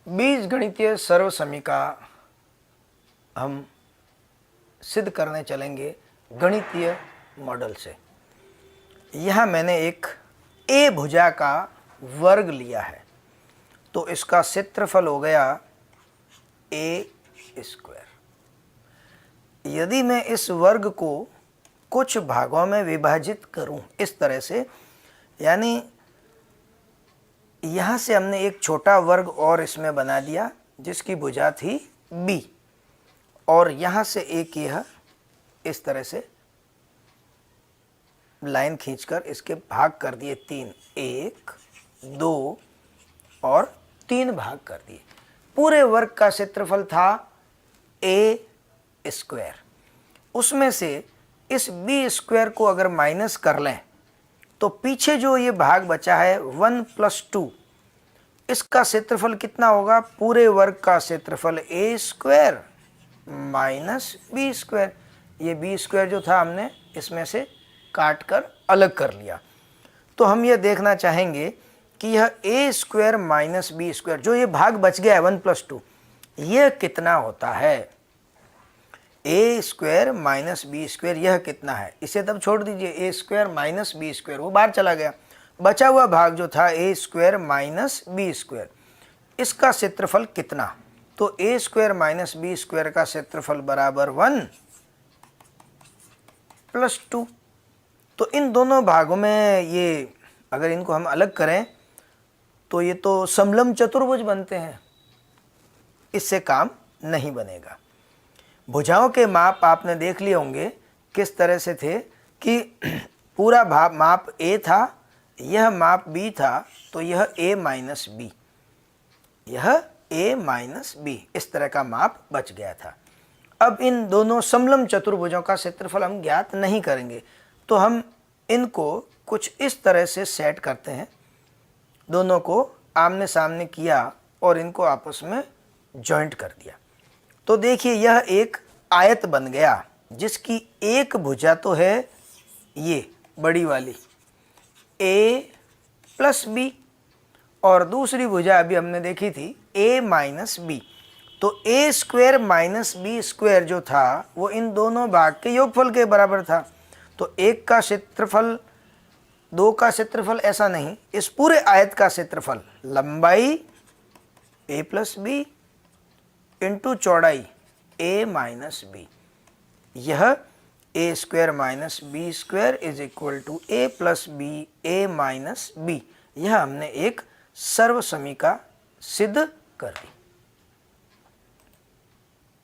बीजगणितीय सर्वसमीका हम सिद्ध करने चलेंगे गणितीय मॉडल से। यहाँ मैंने एक ए भुजा का वर्ग लिया है, तो इसका क्षेत्रफल हो गया ए स्क्वायर। यदि मैं इस वर्ग को कुछ भागों में विभाजित करूं इस तरह से, यानी यहाँ से हमने एक छोटा वर्ग और इसमें बना दिया जिसकी भुजा थी बी, और यहाँ से एक यह इस तरह से लाइन खींचकर इसके भाग कर दिए तीन, 1, 2 और 3 भाग कर दिए। पूरे वर्ग का क्षेत्रफल था ए स्क्वायर। उसमें से इस बी स्क्वायर को अगर माइनस कर लें तो पीछे जो ये भाग बचा है 1 + 2, इसका क्षेत्रफल कितना होगा? पूरे वर्ग का क्षेत्रफल ए स्क्वायर माइनस बी स्क्वायर। ये बी स्क्वायर जो था हमने इसमें से काट कर अलग कर लिया। तो हम ये देखना चाहेंगे कि यह a square minus B square, जो ये भाग बच गया है 1 + 2, यह कितना होता है? ए स्क्वायर माइनस बी स्क्वायर यह कितना है? इसे तब छोड़ दीजिए, ए स्क्वायर माइनस बी स्क्वायर वो बाहर चला गया। बचा हुआ भाग जो था ए स्क्वायर माइनस बी स्क्वायर, इसका क्षेत्रफल कितना? तो A square minus B square का क्षेत्रफल बराबर 1 + 2। तो इन दोनों भागों में ये अगर इनको हम अलग करें तो ये तो समलंब चतुर्भुज बनते हैं, इससे काम नहीं बनेगा। भुजाओं के माप आपने देख लिए होंगे किस तरह से थे कि पूरा भाग माप ए था, यह माप बी था, तो यह a माइनस बी, यह a माइनस बी, इस तरह का माप बच गया था। अब इन दोनों समलंब चतुर्भुजों का क्षेत्रफल हम ज्ञात नहीं करेंगे, तो हम इनको कुछ इस तरह से सेट करते हैं। दोनों को आमने सामने किया और इनको आपस में जॉइंट कर दिया। तो देखिए यह एक आयत बन गया जिसकी एक भुजा तो है ये बड़ी वाली a + b, और दूसरी भुजा अभी हमने देखी थी a माइनस बी। तो A square minus B square जो था वो इन दोनों भाग के योगफल के बराबर था। तो एक का क्षेत्रफल, दो का क्षेत्रफल ऐसा नहीं, इस पूरे आयत का क्षेत्रफल लंबाई a + b इंटू चौड़ाई a माइनस बी, यह a square minus B square is equal to a + b a minus b. यह हमने एक सर्वसमीका सिद्ध कर दी।